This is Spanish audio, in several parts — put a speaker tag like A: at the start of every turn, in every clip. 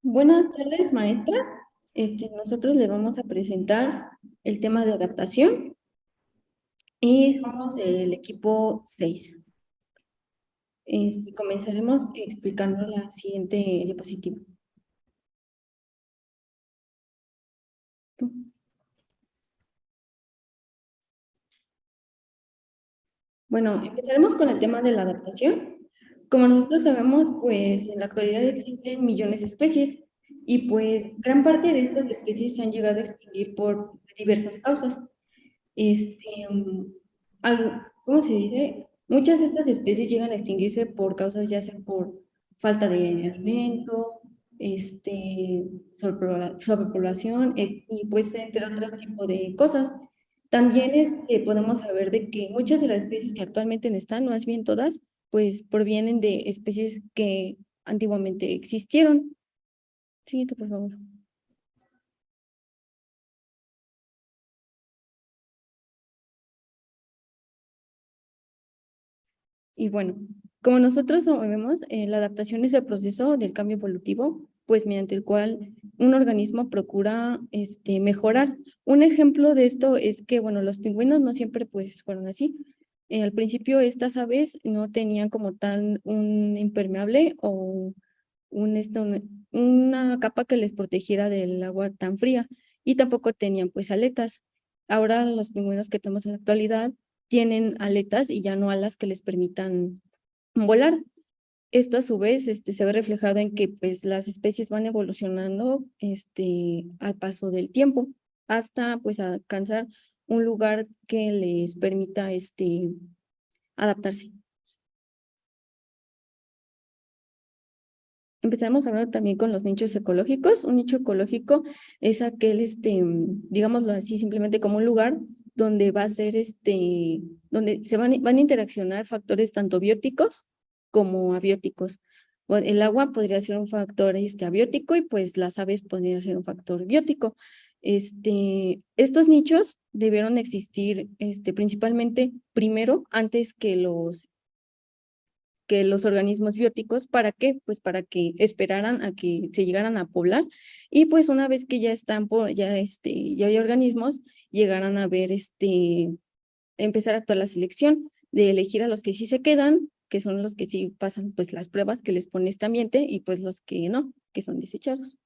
A: Buenas tardes, maestra. Nosotros le vamos a presentar el tema de adaptación y somos el equipo 6. Comenzaremos explicando la siguiente diapositiva. Bueno, empezaremos con el tema de la adaptación. Como nosotros sabemos, pues en la actualidad existen millones de especies y pues gran parte de estas especies se han llegado a extinguir por diversas causas. Este, mm, ¿Cómo se dice? Muchas de estas especies llegan a extinguirse por causas ya sea por falta de alimento, sobrepoblación, y pues entre otros tipos de cosas. También podemos saber de que muchas de las especies que actualmente están, más bien todas, pues provienen de especies que antiguamente existieron. Siguiente, por favor. Y bueno, como nosotros sabemos, la adaptación es el proceso del cambio evolutivo, pues mediante el cual un organismo procura mejorar. Un ejemplo de esto es que, bueno, los pingüinos no siempre pues fueron así. Al principio estas aves no tenían como tal un impermeable o una capa que les protegiera del agua tan fría y tampoco tenían pues aletas. Ahora los pingüinos que tenemos en la actualidad tienen aletas y ya no alas que les permitan volar. Esto a su vez se ve reflejado en que pues las especies van evolucionando al paso del tiempo hasta pues alcanzar un lugar que les permita adaptarse. Empezamos a hablar también con los nichos ecológicos. Un nicho ecológico es aquel, digámoslo así, simplemente como un lugar donde va a ser, donde van a interaccionar factores tanto bióticos como abióticos. El agua podría ser un factor abiótico y pues las aves podrían ser un factor biótico. Estos nichos debieron existir principalmente primero antes que los organismos bióticos. ¿Para qué? Pues para que esperaran a que se llegaran a poblar y pues una vez que ya están, ya hay organismos, llegaran a ver, empezar a actuar la selección de elegir a los que sí se quedan, que son los que sí pasan pues las pruebas que les pone este ambiente y pues los que no, que son desechados.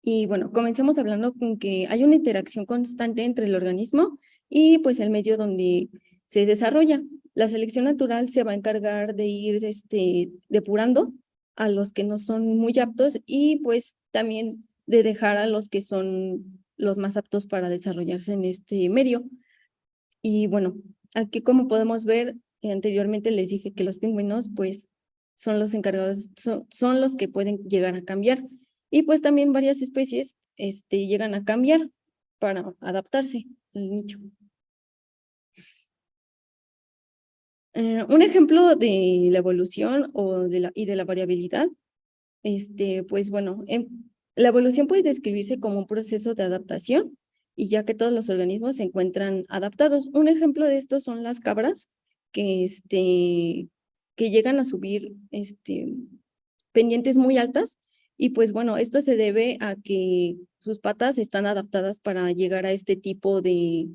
A: Y bueno, comencemos hablando con que hay una interacción constante entre el organismo y pues el medio donde se desarrolla. La selección natural se va a encargar de ir depurando a los que no son muy aptos y pues también de dejar a los que son los más aptos para desarrollarse en este medio. Y bueno, aquí como podemos ver, anteriormente les dije que los pingüinos pues son los encargados, son los que pueden llegar a cambiar. Y pues también varias especies llegan a cambiar para adaptarse al nicho. Un ejemplo de la evolución y de la variabilidad, pues bueno, la evolución puede describirse como un proceso de adaptación y ya que todos los organismos se encuentran adaptados. Un ejemplo de esto son las cabras que llegan a subir pendientes muy altas y pues bueno, esto se debe a que sus patas están adaptadas para llegar a este tipo de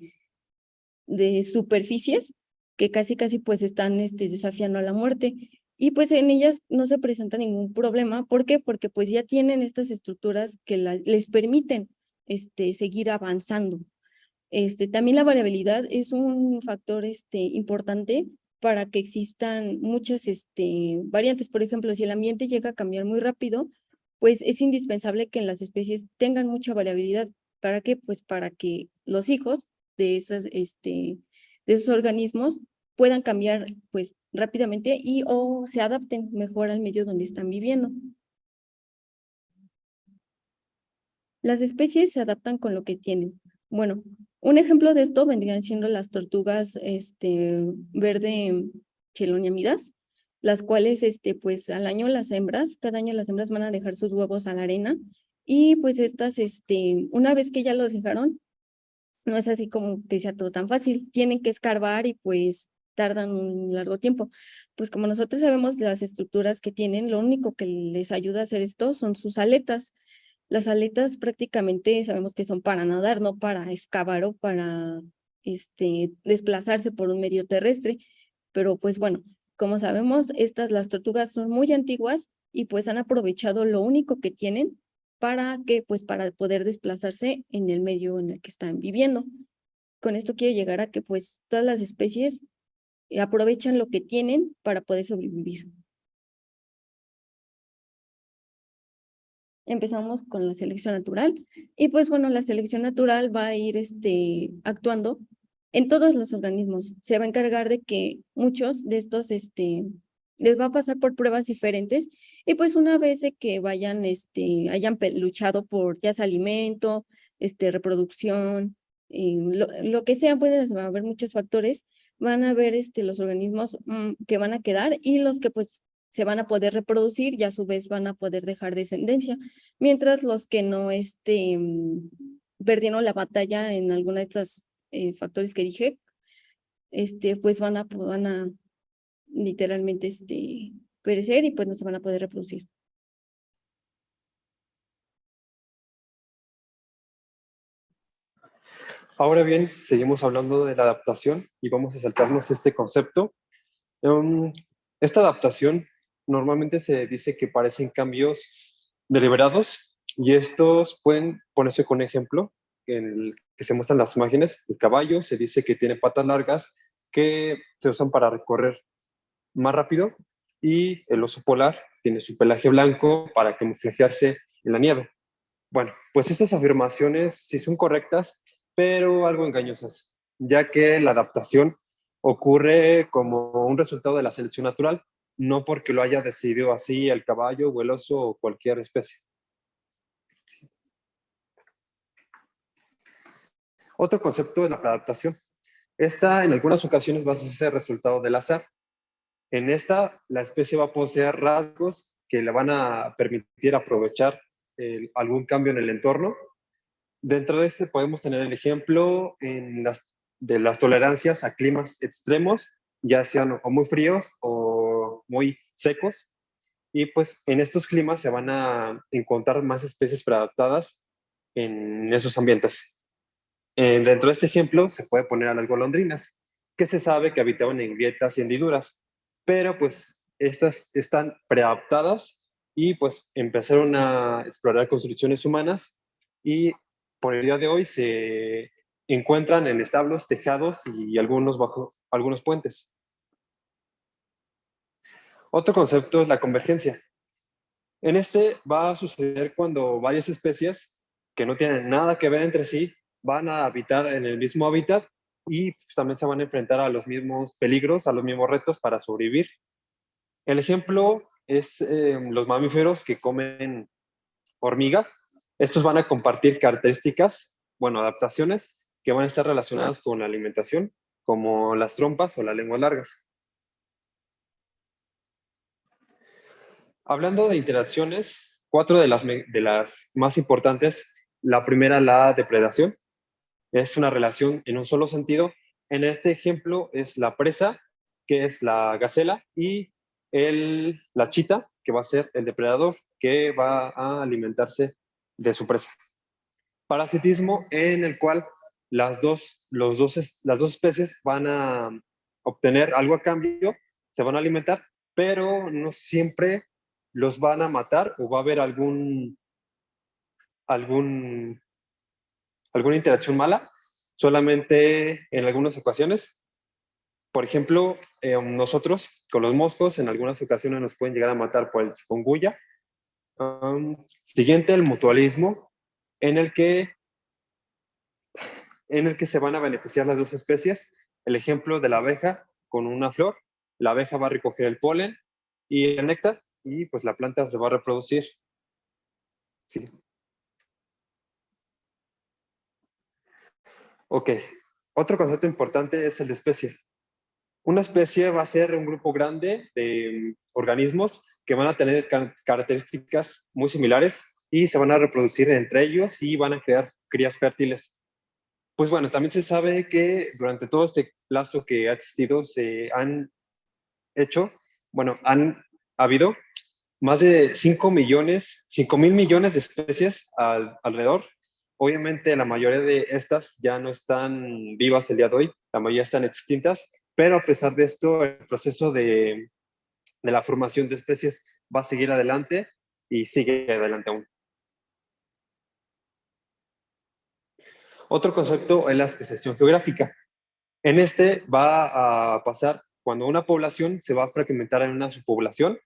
A: superficies que casi pues están desafiando a la muerte. Y pues en ellas no se presenta ningún problema. ¿Por qué? Porque pues ya tienen estas estructuras que les permiten seguir avanzando. También la variabilidad es un factor importante para que existan muchas variantes. Por ejemplo, si el ambiente llega a cambiar muy rápido, pues es indispensable que en las especies tengan mucha variabilidad. ¿Para qué? Pues para que los hijos de esos organismos puedan cambiar pues rápidamente y o se adapten mejor al medio donde están viviendo. Las especies se adaptan con lo que tienen. Bueno, un ejemplo de esto vendrían siendo las tortugas verde cheloniamidas, las cuales pues al año cada año las hembras van a dejar sus huevos a la arena y pues estas, una vez que ya los dejaron, no es así como que sea todo tan fácil, tienen que escarbar y pues tardan un largo tiempo. Pues como nosotros sabemos las estructuras que tienen, lo único que les ayuda a hacer esto son sus aletas. Las aletas prácticamente sabemos que son para nadar, no para excavar o para desplazarse por un medio terrestre. Pero pues bueno, como sabemos, las tortugas son muy antiguas y pues han aprovechado lo único que tienen para poder desplazarse en el medio en el que están viviendo. Con esto quiero llegar a que pues todas las especies aprovechan lo que tienen para poder sobrevivir. Empezamos con la selección natural y pues bueno, la selección natural va a ir actuando en todos los organismos. Se va a encargar de que muchos de estos les va a pasar por pruebas diferentes y pues una vez de que hayan luchado por ya sea alimento, reproducción, lo que sea, puede haber muchos factores, van a haber los organismos que van a quedar y los que pues se van a poder reproducir y a su vez van a poder dejar descendencia, mientras los que no perdieron la batalla en alguna de estos factores que dije, pues van a literalmente perecer y pues no se van a poder reproducir.
B: Ahora bien, seguimos hablando de la adaptación y vamos a saltarnos este concepto. Esta adaptación normalmente se dice que parecen cambios deliberados y estos pueden ponerse con ejemplo en el que se muestran las imágenes. El caballo se dice que tiene patas largas que se usan para recorrer más rápido y el oso polar tiene su pelaje blanco para camuflajearse en la nieve. Bueno, pues estas afirmaciones sí son correctas, pero algo engañosas, ya que la adaptación ocurre como un resultado de la selección natural, no porque lo haya decidido así el caballo o el oso o cualquier especie. Otro concepto es la adaptación. Esta en algunas ocasiones va a ser resultado del azar. En esta, la especie va a poseer rasgos que le van a permitir aprovechar algún cambio en el entorno. Dentro de este podemos tener el ejemplo de las tolerancias a climas extremos, ya sean o muy fríos o muy secos. Y pues en estos climas se van a encontrar más especies preadaptadas en esos ambientes. Dentro de este ejemplo se puede poner a las golondrinas, que se sabe que habitaban en grietas y hendiduras, pero pues estas están preadaptadas y pues empezaron a explorar construcciones humanas y por el día de hoy se encuentran en establos, tejados y algunos bajo algunos puentes. Otro concepto es la convergencia. En este va a suceder cuando varias especies que no tienen nada que ver entre sí van a habitar en el mismo hábitat y también se van a enfrentar a los mismos peligros, a los mismos retos para sobrevivir. El ejemplo es los mamíferos que comen hormigas. Estos van a compartir características, bueno, adaptaciones que van a estar relacionadas con la alimentación, como las trompas o las lenguas largas. Hablando de interacciones, cuatro de las más importantes. La primera, la depredación. Es una relación en un solo sentido. En este ejemplo es la presa, que es la gacela, y la chita, que va a ser el depredador, que va a alimentarse de su presa. Parasitismo, en el cual las dos especies van a obtener algo a cambio, se van a alimentar, pero no siempre los van a matar o va a haber alguna interacción mala, solamente en algunas ocasiones. Por ejemplo, nosotros con los moscos en algunas ocasiones nos pueden llegar a matar por el chikungunya. Siguiente, el mutualismo, en el que se van a beneficiar las dos especies. El ejemplo de la abeja con una flor, la abeja va a recoger el polen y el néctar y pues la planta se va a reproducir. Sí. Ok, otro concepto importante es el de especie. Una especie va a ser un grupo grande de organismos que van a tener características muy similares y se van a reproducir entre ellos y van a crear crías fértiles. Pues bueno, también se sabe que durante todo este plazo que ha existido se han hecho, bueno, han habido más de 5.000 millones de especies alrededor. Obviamente la mayoría de estas ya no están vivas el día de hoy, la mayoría están extintas, pero a pesar de esto, el proceso de la formación de especies va a seguir adelante y sigue adelante aún. Otro concepto es la especiación geográfica. En este va a pasar cuando una población se va a fragmentar en una subpoblación,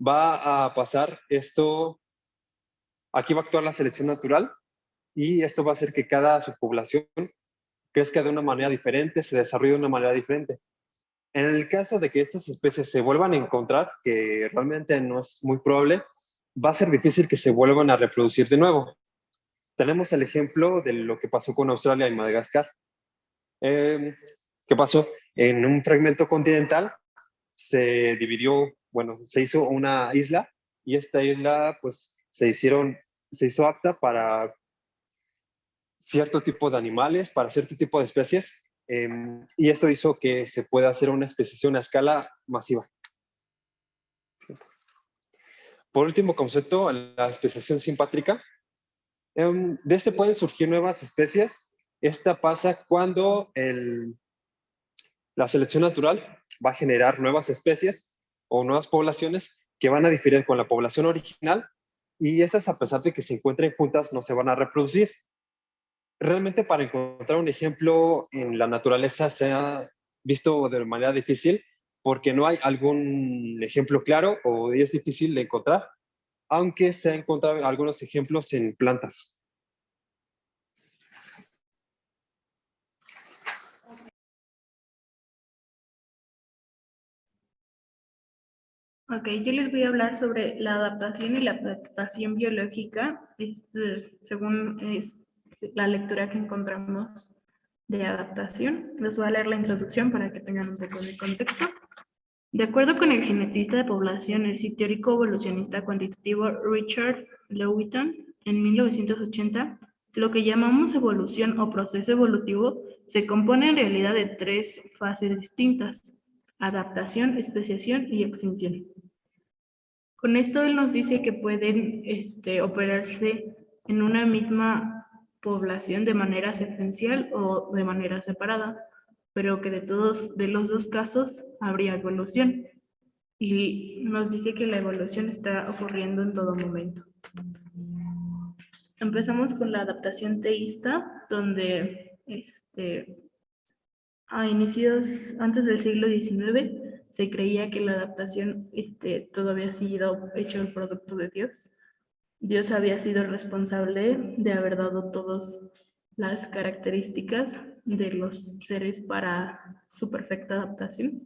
B: va a pasar esto, aquí va a actuar la selección natural y esto va a hacer que cada subpoblación crezca de una manera diferente, se desarrolle de una manera diferente. En el caso de que estas especies se vuelvan a encontrar, que realmente no es muy probable, va a ser difícil que se vuelvan a reproducir de nuevo. Tenemos el ejemplo de lo que pasó con Australia y Madagascar. ¿Qué pasó? En un fragmento continental se dividió, bueno, se hizo una isla y esta isla pues se hizo apta para cierto tipo de animales, para cierto tipo de especies, y esto hizo que se pueda hacer una especiación a escala masiva. Por último concepto, la especiación simpátrica. De este pueden surgir nuevas especies. Esta pasa cuando la selección natural va a generar nuevas especies o nuevas poblaciones que van a diferir con la población original y esas, a pesar de que se encuentren juntas, no se van a reproducir. Realmente para encontrar un ejemplo en la naturaleza se ha visto de manera difícil porque no hay algún ejemplo claro o es difícil de encontrar, aunque se han encontrado algunos ejemplos en plantas.
C: Ok, yo les voy a hablar sobre la adaptación y la adaptación biológica, según la lectura que encontramos de adaptación. Les voy a leer la introducción para que tengan un poco de contexto. De acuerdo con el genetista de poblaciones y teórico evolucionista cuantitativo Richard Lewitton, en 1980, lo que llamamos evolución o proceso evolutivo se compone en realidad de 3 fases distintas: adaptación, especiación y extinción. Con esto él nos dice que pueden operarse en una misma población de manera secuencial o de manera separada, pero que de los dos casos habría evolución. Y nos dice que la evolución está ocurriendo en todo momento. Empezamos con la adaptación teísta, donde a inicios, antes del siglo XIX, se creía que la adaptación todo había sido hecho el producto de Dios. Dios había sido el responsable de haber dado todas las características de los seres para su perfecta adaptación.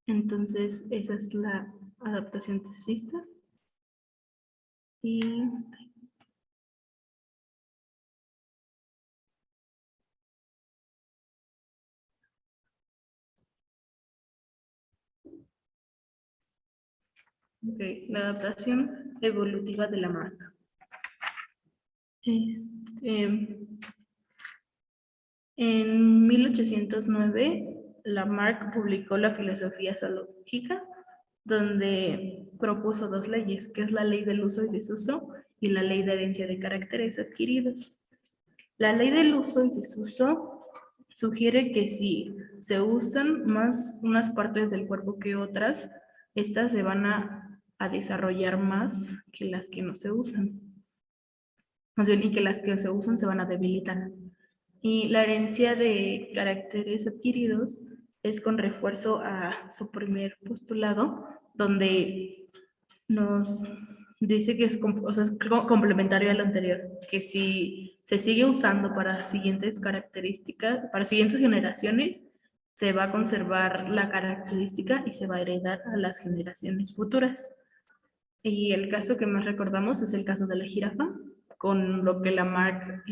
C: Entonces, esa es la adaptación teísta. Y la adaptación evolutiva de Lamarck. En 1809, Lamarck publicó la filosofía zoológica, donde propuso 2 leyes, que es la ley del uso y desuso y la ley de herencia de caracteres adquiridos. La ley del uso y desuso sugiere que si se usan más unas partes del cuerpo que otras, estas se van a desarrollar más que las que no se usan. Y que las que se usan se van a debilitar. Y la herencia de caracteres adquiridos es con refuerzo a su primer postulado, donde nos dice que es complementario al anterior, que si se sigue usando para siguientes características, para siguientes generaciones, se va a conservar la característica y se va a heredar a las generaciones futuras. Y el caso que más recordamos es el caso de la jirafa, con lo que Lamarck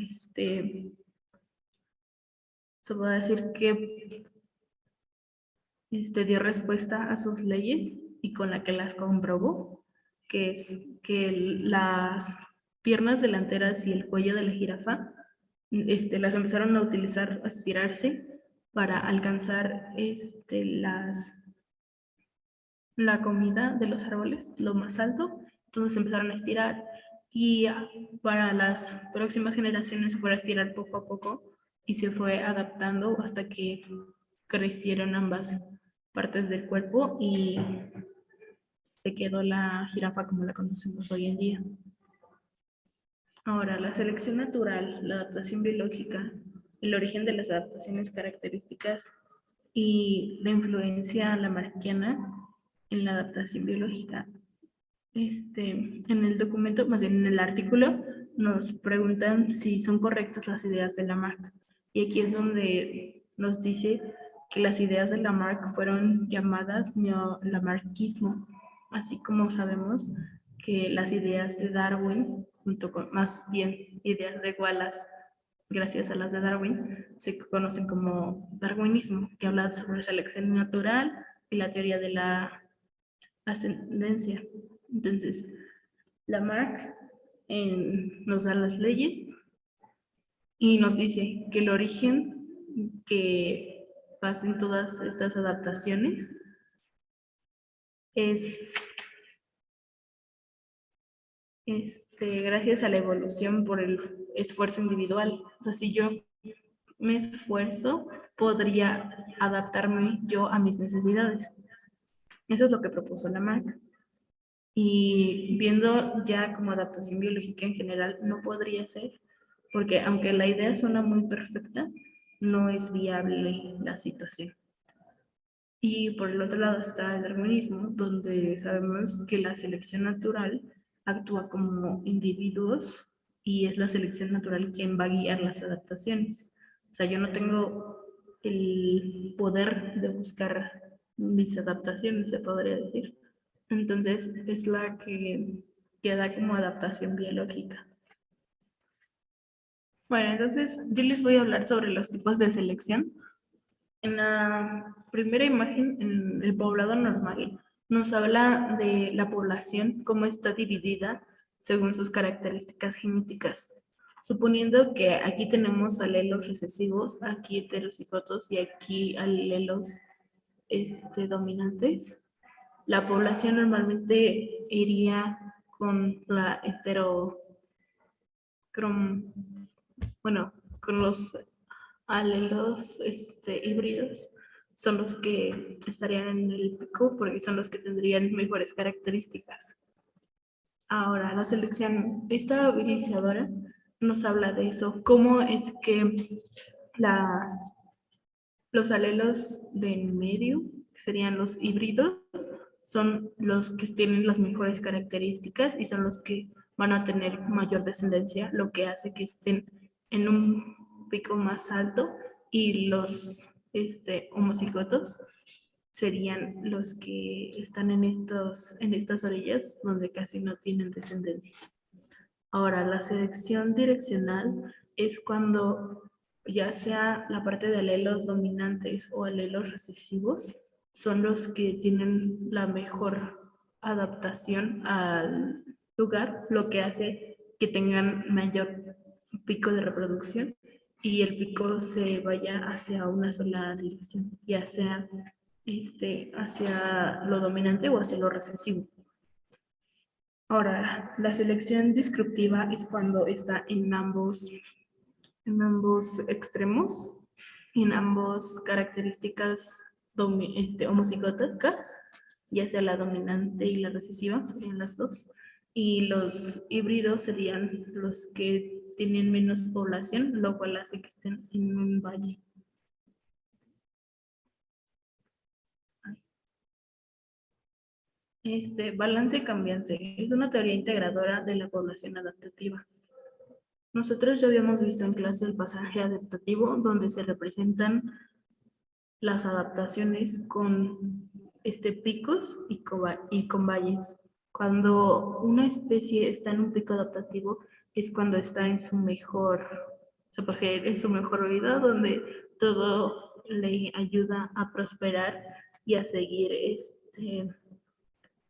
C: se puede decir que dio respuesta a sus leyes y con la que las comprobó, que es que las piernas delanteras y el cuello de la jirafa las empezaron a utilizar, a estirarse para alcanzar la comida de los árboles, lo más alto. Entonces empezaron a estirar y para las próximas generaciones se fue a estirar poco a poco y se fue adaptando hasta que crecieron ambas partes del cuerpo y se quedó la jirafa como la conocemos hoy en día. Ahora, la selección natural, la adaptación biológica, el origen de las adaptaciones características y la influencia lamarckiana en la adaptación biológica. En el documento, más bien en el artículo, nos preguntan si son correctas las ideas de Lamarck. Y aquí es donde nos dice que las ideas de Lamarck fueron llamadas neolamarckismo, así como sabemos que las ideas de Darwin, junto con más bien ideas de Wallace, gracias a las de Darwin, se conocen como darwinismo, que habla sobre selección natural y la teoría de la ascendencia. Entonces, Lamarck nos da las leyes y nos dice que el origen que pasen todas estas adaptaciones es gracias a la evolución por el esfuerzo individual. O sea, si yo me esfuerzo, podría adaptarme yo a mis necesidades. Eso es lo que propuso Lamarck. Y viendo ya como adaptación biológica en general, no podría ser, porque aunque la idea suena muy perfecta, no es viable la situación. Y por el otro lado está el darwinismo, donde sabemos que la selección natural actúa como individuos y es la selección natural quien va a guiar las adaptaciones. O sea, yo no tengo el poder de buscar mis adaptaciones, se podría decir. Entonces es la que queda como adaptación biológica. Bueno, entonces yo les voy a hablar sobre los tipos de selección. En la primera imagen, en el poblado normal, nos habla de la población, cómo está dividida según sus características genéticas. Suponiendo que aquí tenemos alelos recesivos, aquí heterocigotos y aquí alelos dominantes, la población normalmente iría con la con los alelos híbridos, son los que estarían en el pico porque son los que tendrían mejores características. Ahora, la selección estabilizadora nos habla de eso, cómo es que los alelos del medio, que serían los híbridos, son los que tienen las mejores características y son los que van a tener mayor descendencia, lo que hace que estén en un pico más alto, y los homocigotos serían los que están en estas orillas donde casi no tienen descendencia. Ahora, la selección direccional es cuando ya sea la parte de alelos dominantes o alelos recesivos, son los que tienen la mejor adaptación al lugar, lo que hace que tengan mayor pico de reproducción y el pico se vaya hacia una sola dirección, ya sea hacia lo dominante o hacia lo recesivo. Ahora, la selección descriptiva es cuando está en ambos extremos, en ambas características homocigóticas, ya sea la dominante y la recesiva, serían las dos. Y los híbridos serían los que tienen menos población, lo cual hace que estén en un valle. Balance cambiante es una teoría integradora de la población adaptativa. Nosotros ya habíamos visto en clase el pasaje adaptativo, donde se representan las adaptaciones con picos y con valles. Cuando una especie está en un pico adaptativo es cuando está en su mejor vida, donde todo le ayuda a prosperar y a seguir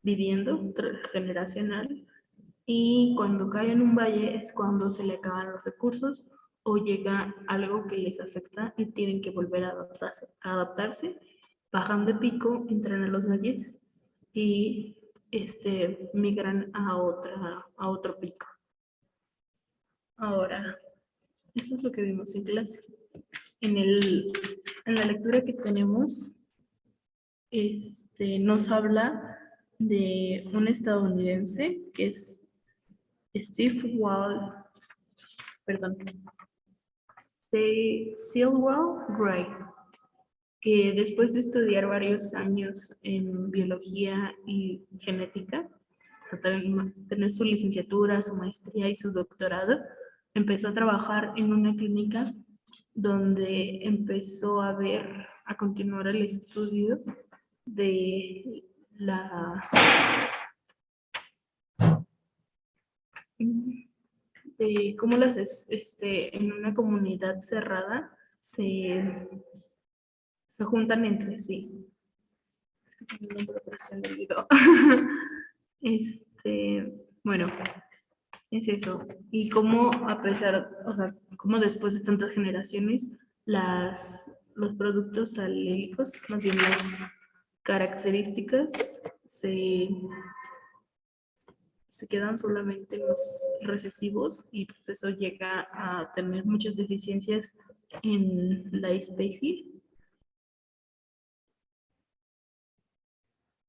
C: viviendo transgeneracional. Y cuando cae en un valle es cuando se le acaban los recursos o llega algo que les afecta y tienen que volver a adaptarse, bajan de pico, entran a los valles y migran a otro pico. Ahora, eso es lo que vimos en clase. En la lectura que tenemos, nos habla de un estadounidense que es Steve Stilwell Wright, que después de estudiar varios años en biología y genética, tener su licenciatura, su maestría y su doctorado, empezó a trabajar en una clínica donde empezó a continuar el estudio de cómo en una comunidad cerrada se juntan entre sí. Es que tengo un nombre, pero se me olvidó. Bueno, es eso. Y cómo cómo después de tantas generaciones, los productos alérgicos, más bien las características, se quedan solamente los recesivos y pues eso llega a tener muchas deficiencias en la especie.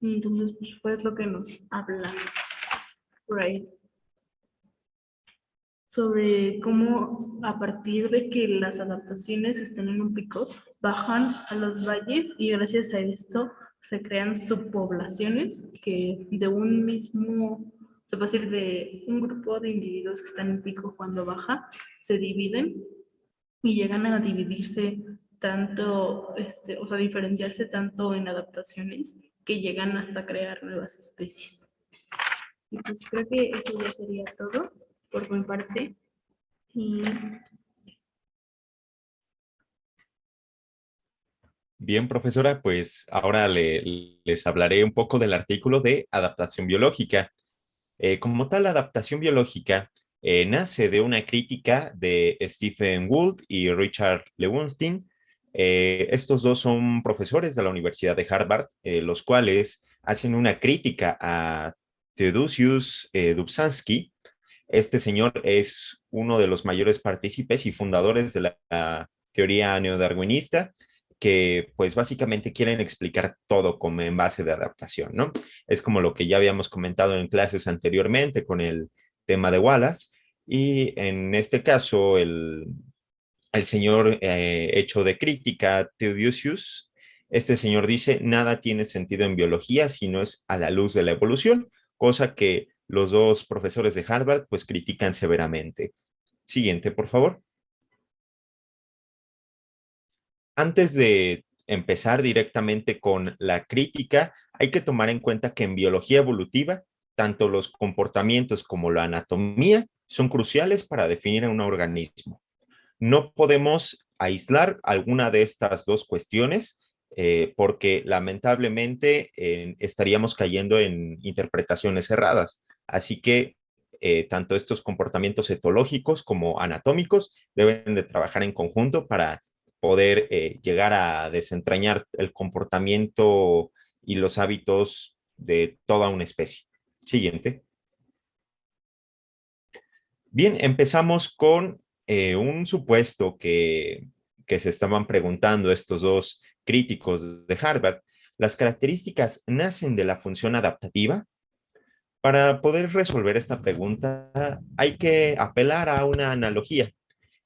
C: Entonces, pues lo que nos habla Wright sobre cómo a partir de que las adaptaciones están en un pico, bajan a los valles y gracias a esto se crean subpoblaciones que de un mismo, se puede decir de un grupo de individuos que están en pico cuando baja, se dividen y llegan a dividirse tanto, o sea, diferenciarse tanto en adaptaciones que llegan hasta crear nuevas especies. Y pues creo que eso ya sería todo por mi parte. Y
D: Bien, profesora, pues ahora les hablaré un poco del artículo de adaptación biológica. Como tal, la adaptación biológica nace de una crítica de Stephen Gould y Richard Lewontin. Estos dos son profesores de la Universidad de Harvard, los cuales hacen una crítica a Tadeusz Dobzhansky. Este señor es uno de los mayores partícipes y fundadores de la teoría neodarwinista, que pues básicamente quieren explicar todo como en base de adaptación, ¿no? Es como lo que ya habíamos comentado en clases anteriormente con el tema de Wallace, y en este caso el señor hecho de crítica, Theodosius, este señor dice, nada tiene sentido en biología si no es a la luz de la evolución, cosa que los dos profesores de Harvard pues critican severamente. Siguiente, por favor. Antes de empezar directamente con la crítica, hay que tomar en cuenta que en biología evolutiva, tanto los comportamientos como la anatomía son cruciales para definir a un organismo. No podemos aislar alguna de estas dos cuestiones porque lamentablemente estaríamos cayendo en interpretaciones erradas. Así que tanto estos comportamientos etológicos como anatómicos deben de trabajar en conjunto para poder llegar a desentrañar el comportamiento y los hábitos de toda una especie. Siguiente. Bien, empezamos con un supuesto que se estaban preguntando estos dos críticos de Harvard. ¿Las características nacen de la función adaptativa? Para poder resolver esta pregunta hay que apelar a una analogía.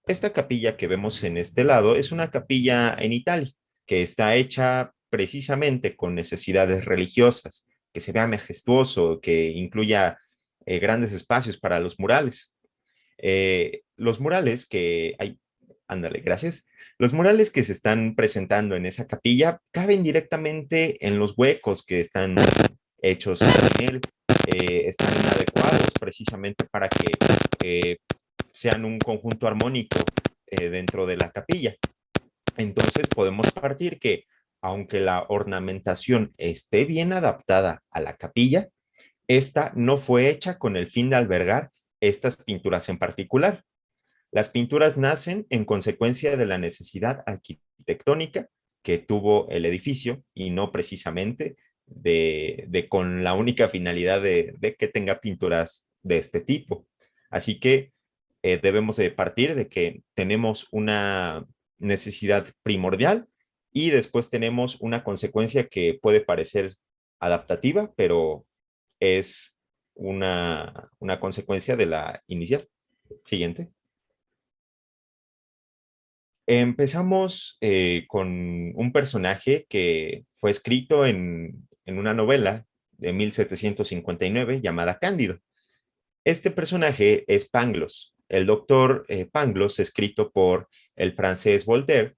D: Esta capilla que vemos en este lado es una capilla en Italia que está hecha precisamente con necesidades religiosas, que se vea majestuoso, que incluya grandes espacios para los murales. Los murales que hay, ándale, gracias. Los murales que se están presentando en esa capilla caben directamente en los huecos que están hechos en él. Están adecuados precisamente para que sean un conjunto armónico dentro de la capilla. Entonces podemos partir que aunque la ornamentación esté bien adaptada a la capilla, esta no fue hecha con el fin de albergar estas pinturas en particular. Las pinturas nacen en consecuencia de la necesidad arquitectónica que tuvo el edificio y no precisamente con la única finalidad de que tenga pinturas de este tipo. Así que debemos de partir de que tenemos una necesidad primordial y después tenemos una consecuencia que puede parecer adaptativa, pero es una consecuencia de la inicial. Siguiente. Empezamos con un personaje que fue escrito en una novela de 1759 llamada Cándido. Este personaje es Pangloss. El doctor Pangloss, escrito por el francés Voltaire,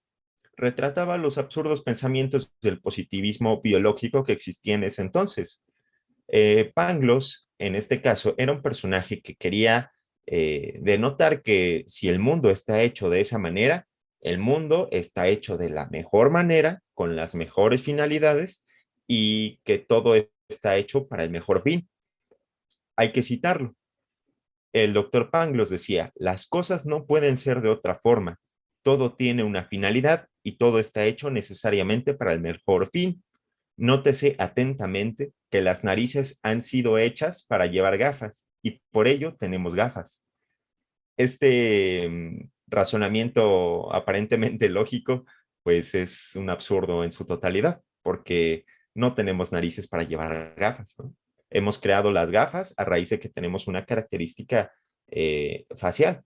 D: retrataba los absurdos pensamientos del positivismo biológico que existía en ese entonces. Pangloss, en este caso, era un personaje que quería denotar que si el mundo está hecho de esa manera, el mundo está hecho de la mejor manera, con las mejores finalidades y que todo está hecho para el mejor fin. Hay que citarlo. El doctor Pangloss decía, las cosas no pueden ser de otra forma. Todo tiene una finalidad y todo está hecho necesariamente para el mejor fin. Nótese atentamente que las narices han sido hechas para llevar gafas y por ello tenemos gafas. Este razonamiento aparentemente lógico, pues es un absurdo en su totalidad, porque no tenemos narices para llevar gafas, ¿no? Hemos creado las gafas a raíz de que tenemos una característica facial.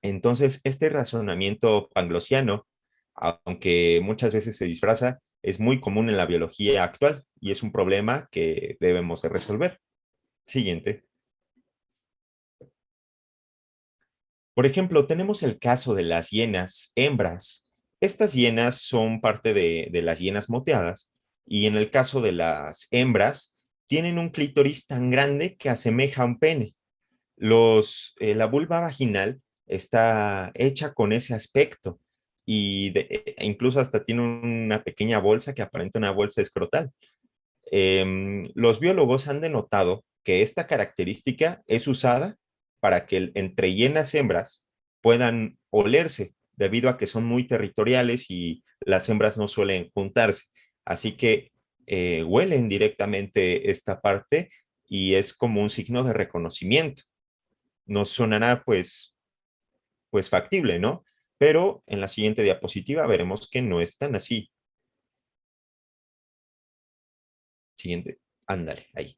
D: Entonces, este razonamiento panglossiano, aunque muchas veces se disfraza, es muy común en la biología actual y es un problema que debemos de resolver. Siguiente. Por ejemplo, tenemos el caso de las hienas hembras. Estas hienas son parte de las hienas moteadas y en el caso de las hembras, tienen un clítoris tan grande que asemeja a un pene. La vulva vaginal está hecha con ese aspecto y incluso hasta tiene una pequeña bolsa que aparenta una bolsa escrotal. Los biólogos han denotado que esta característica es usada para que entre hienas hembras puedan olerse, debido a que son muy territoriales y las hembras no suelen juntarse. Así que huelen directamente esta parte y es como un signo de reconocimiento. Nos sonará pues factible, ¿no? Pero en la siguiente diapositiva veremos que no es tan así. Siguiente, ándale, ahí.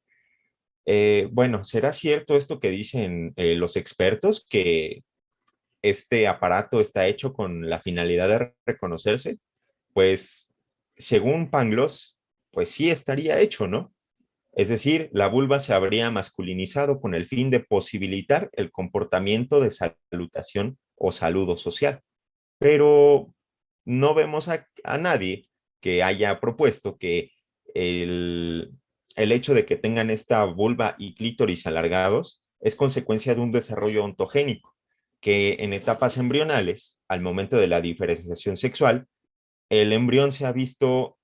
D: Bueno, ¿será cierto esto que dicen los expertos, que este aparato está hecho con la finalidad de reconocerse? Pues, según Pangloss, pues sí estaría hecho, ¿no? Es decir, la vulva se habría masculinizado con el fin de posibilitar el comportamiento de salutación o saludo social. Pero no vemos a nadie que haya propuesto que el, el hecho de que tengan esta vulva y clítoris alargados es consecuencia de un desarrollo ontogénico, que en etapas embrionales, al momento de la diferenciación sexual, el embrión se ha visto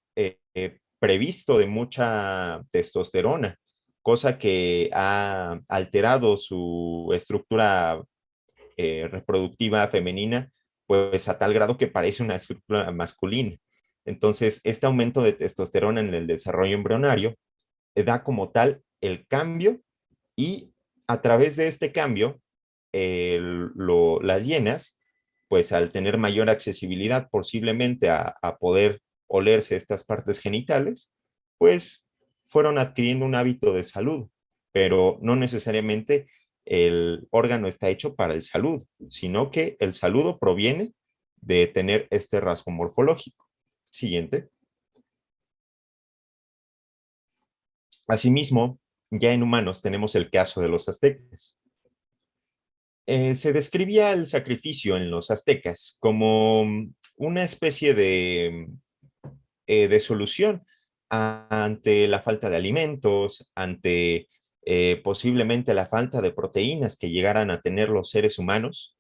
D: previsto de mucha testosterona, cosa que ha alterado su estructura reproductiva femenina, pues a tal grado que parece una estructura masculina. Entonces, este aumento de testosterona en el desarrollo embrionario da como tal el cambio y a través de este cambio, las hienas, pues al tener mayor accesibilidad posiblemente a poder olerse estas partes genitales, pues fueron adquiriendo un hábito de salud, pero no necesariamente el órgano está hecho para el saludo, sino que el saludo proviene de tener este rasgo morfológico. Siguiente. Asimismo, ya en humanos tenemos el caso de los aztecas. Se describía el sacrificio en los aztecas como una especie de solución ante la falta de alimentos, ante posiblemente la falta de proteínas que llegaran a tener los seres humanos.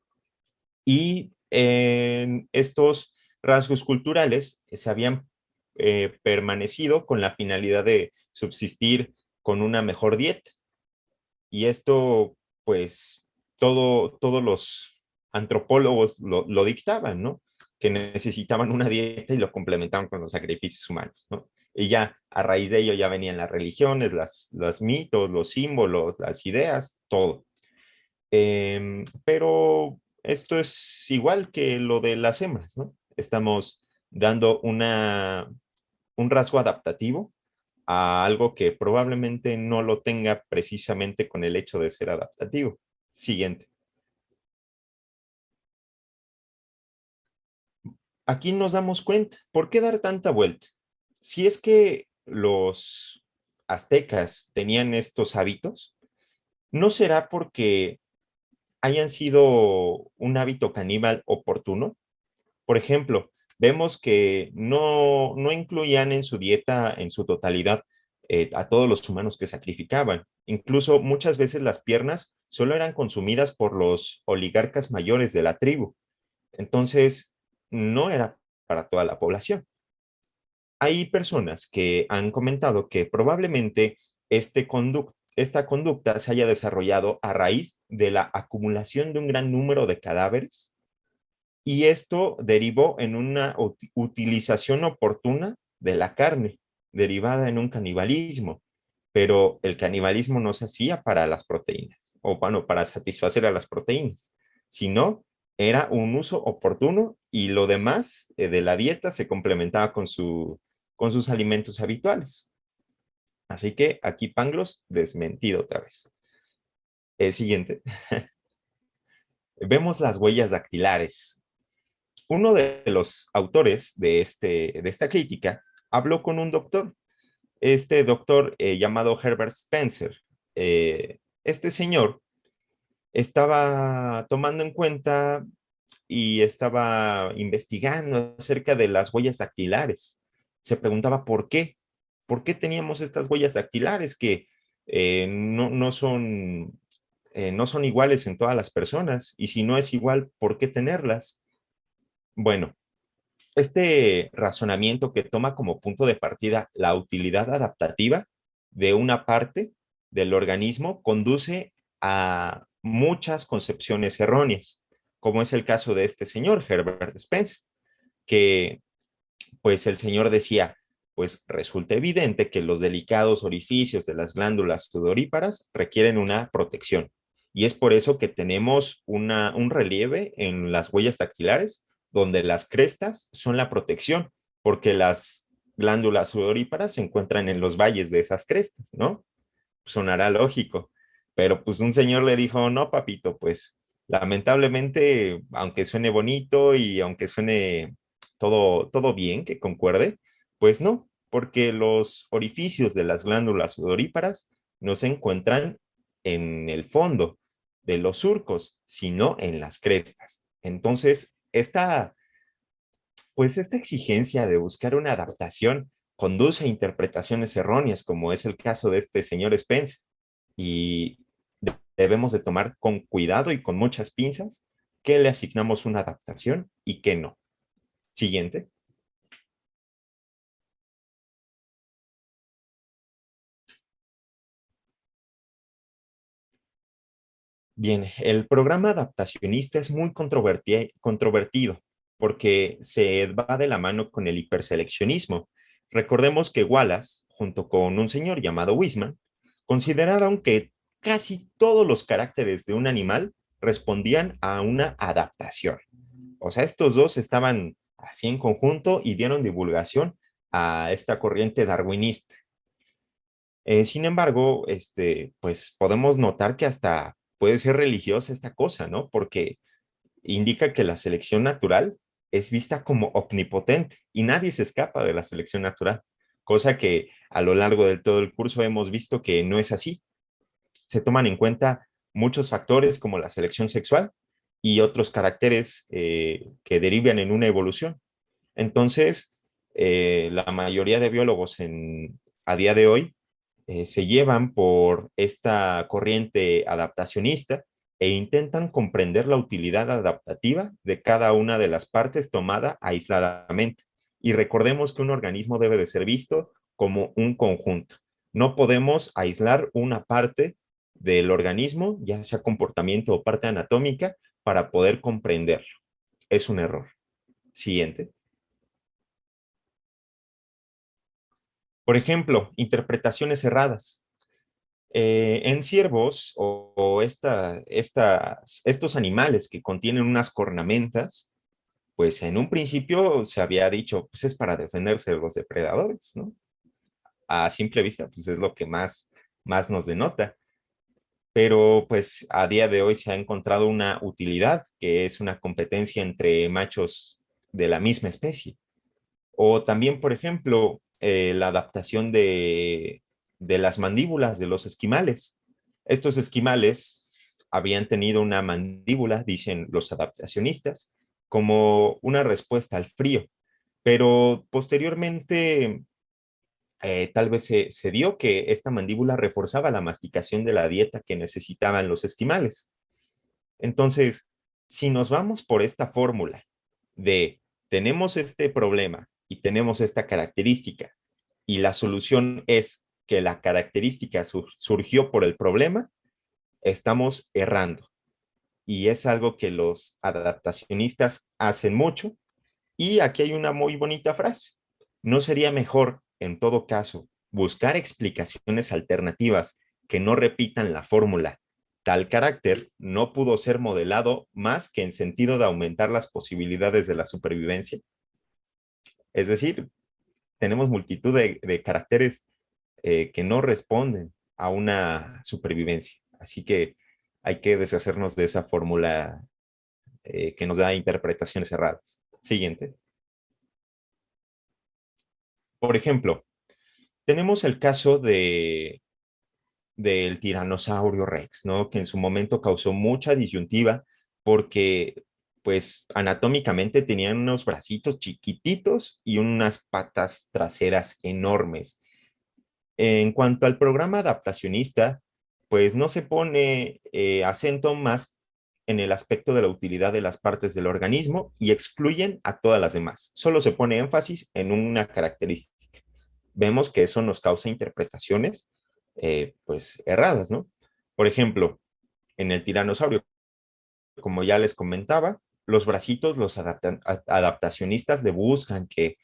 D: Y estos rasgos culturales se habían permanecido con la finalidad de subsistir con una mejor dieta. Y esto, pues, todos los antropólogos lo dictaban, ¿no? Que necesitaban una dieta y lo complementaban con los sacrificios humanos, ¿no? Y ya a raíz de ello ya venían las religiones, los mitos, los símbolos, las ideas, todo. Pero esto es igual que lo de las hembras, ¿no? Estamos dando un rasgo adaptativo a algo que probablemente no lo tenga precisamente con el hecho de ser adaptativo. Siguiente. Aquí nos damos cuenta, ¿por qué dar tanta vuelta? Si es que los aztecas tenían estos hábitos, ¿no será porque hayan sido un hábito caníbal oportuno? Por ejemplo, vemos que no incluían en su dieta en su totalidad a todos los humanos que sacrificaban. Incluso muchas veces las piernas solo eran consumidas por los oligarcas mayores de la tribu. Entonces, no era para toda la población. Hay personas que han comentado que probablemente esta conducta se haya desarrollado a raíz de la acumulación de un gran número de cadáveres y esto derivó en una utilización oportuna de la carne, derivada en un canibalismo. Pero el canibalismo no se hacía para las proteínas, o bueno, para satisfacer a las proteínas, sino era un uso oportuno y lo demás de la dieta se complementaba con sus alimentos habituales. Así que aquí Pangloss desmentido otra vez. El siguiente. Vemos las huellas dactilares. Uno de los autores de esta crítica habló con un doctor, este doctor llamado Herbert Spencer. Este señor estaba tomando en cuenta y estaba investigando acerca de las huellas dactilares. Se preguntaba por qué teníamos estas huellas dactilares que no son iguales en todas las personas, y si no es igual, ¿por qué tenerlas? Bueno, este razonamiento que toma como punto de partida la utilidad adaptativa de una parte del organismo conduce a muchas concepciones erróneas, como es el caso de este señor, Herbert Spencer, que pues el señor decía, pues resulta evidente que los delicados orificios de las glándulas sudoríparas requieren una protección. Y es por eso que tenemos un relieve en las huellas dactilares, donde las crestas son la protección, porque las glándulas sudoríparas se encuentran en los valles de esas crestas, ¿no? Sonará lógico. Pero pues un señor le dijo, no, papito, pues lamentablemente, aunque suene bonito y aunque suene todo bien, que concuerde, pues no, porque los orificios de las glándulas sudoríparas no se encuentran en el fondo de los surcos, sino en las crestas. Entonces, pues esta exigencia de buscar una adaptación conduce a interpretaciones erróneas, como es el caso de este señor Spence, y debemos de tomar con cuidado y con muchas pinzas qué le asignamos una adaptación y qué no. Siguiente. Bien, el programa adaptacionista es muy controvertido porque se va de la mano con el hiperseleccionismo. Recordemos que Wallace, junto con un señor llamado Weisman, consideraron que casi todos los caracteres de un animal respondían a una adaptación. O sea, estos dos estaban así en conjunto y dieron divulgación a esta corriente darwinista. Sin embargo, pues podemos notar que hasta puede ser religiosa esta cosa, ¿no? Porque indica que la selección natural es vista como omnipotente y nadie se escapa de la selección natural, cosa que a lo largo de todo el curso hemos visto que no es así. Se toman en cuenta muchos factores como la selección sexual y otros caracteres que derivan en una evolución. Entonces, la mayoría de biólogos a día de hoy se llevan por esta corriente adaptacionista e intentan comprender la utilidad adaptativa de cada una de las partes tomada aisladamente. Y recordemos que un organismo debe de ser visto como un conjunto. No podemos aislar una parte del organismo, ya sea comportamiento o parte anatómica, para poder comprenderlo. Es un error. Siguiente. Por ejemplo, interpretaciones erradas. En ciervos o estos animales que contienen unas cornamentas, pues en un principio se había dicho, pues es para defenderse de los depredadores, ¿no? A simple vista, pues es lo que más nos denota. Pero pues a día de hoy se ha encontrado una utilidad, que es una competencia entre machos de la misma especie. O también, por ejemplo, la adaptación de las mandíbulas de los esquimales. Estos esquimales habían tenido una mandíbula, dicen los adaptacionistas, como una respuesta al frío, pero posteriormente tal vez se dio que esta mandíbula reforzaba la masticación de la dieta que necesitaban los esquimales. Entonces, si nos vamos por esta fórmula de tenemos este problema y tenemos esta característica y la solución es que la característica surgió por el problema, estamos errando. Y es algo que los adaptacionistas hacen mucho. Y aquí hay una muy bonita frase. ¿No sería mejor, en todo caso, buscar explicaciones alternativas que no repitan la fórmula? Tal carácter no pudo ser modelado más que en sentido de aumentar las posibilidades de la supervivencia. Es decir, tenemos multitud de caracteres que no responden a una supervivencia. Así que hay que deshacernos de esa fórmula que nos da interpretaciones erradas. Siguiente. Por ejemplo, tenemos el caso del tiranosaurio Rex, ¿no? Que en su momento causó mucha disyuntiva porque, pues, anatómicamente tenían unos bracitos chiquititos y unas patas traseras enormes. En cuanto al programa adaptacionista, pues no se pone acento más en el aspecto de la utilidad de las partes del organismo y excluyen a todas las demás. Solo se pone énfasis en una característica. Vemos que eso nos causa interpretaciones pues erradas, ¿no? Por ejemplo, en el tiranosaurio, como ya les comentaba, los bracitos, los adaptacionistas le buscan que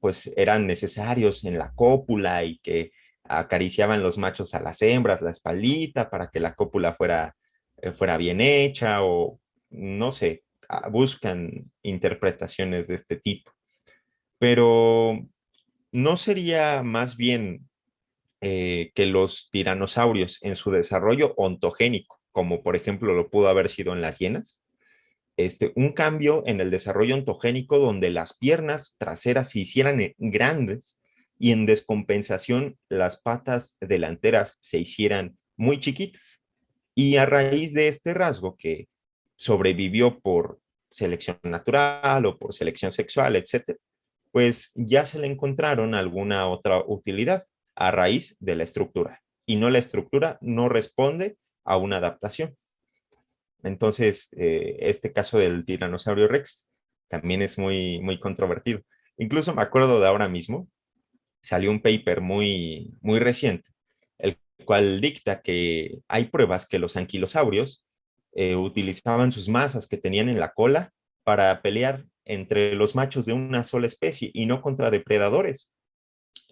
D: pues eran necesarios en la cópula y que acariciaban los machos a las hembras, la espaldita, para que la cópula fuera bien hecha o no sé, buscan interpretaciones de este tipo. Pero ¿no sería más bien que los tiranosaurios en su desarrollo ontogénico, como por ejemplo lo pudo haber sido en las hienas, un cambio en el desarrollo ontogénico donde las piernas traseras se hicieran grandes y en descompensación las patas delanteras se hicieran muy chiquitas? Y a raíz de este rasgo que sobrevivió por selección natural o por selección sexual, etcétera, pues ya se le encontraron alguna otra utilidad a raíz de la estructura. Y no, la estructura no responde a una adaptación. Entonces, este caso del tiranosaurio Rex también es muy controvertido. Incluso me acuerdo de ahora mismo, salió un paper muy reciente, el cual dicta que hay pruebas que los anquilosaurios utilizaban sus masas que tenían en la cola para pelear entre los machos de una sola especie y no contra depredadores.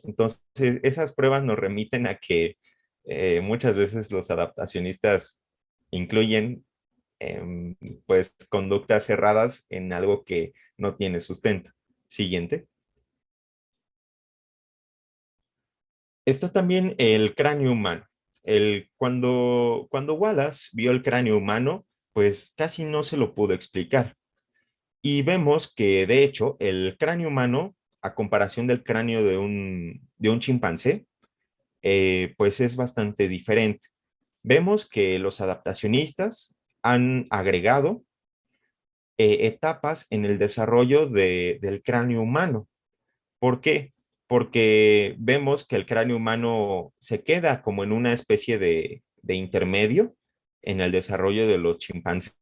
D: Entonces, esas pruebas nos remiten a que muchas veces los adaptacionistas incluyen pues conductas erradas en algo que no tiene sustento. Siguiente. Está también el cráneo humano. Cuando Wallace vio el cráneo humano, pues casi no se lo pudo explicar. Y vemos que, de hecho, el cráneo humano, a comparación del cráneo de un chimpancé, pues es bastante diferente. Vemos que los adaptacionistas han agregado etapas en el desarrollo del cráneo humano. ¿Por qué? Porque vemos que el cráneo humano se queda como en una especie de intermedio en el desarrollo de los chimpancés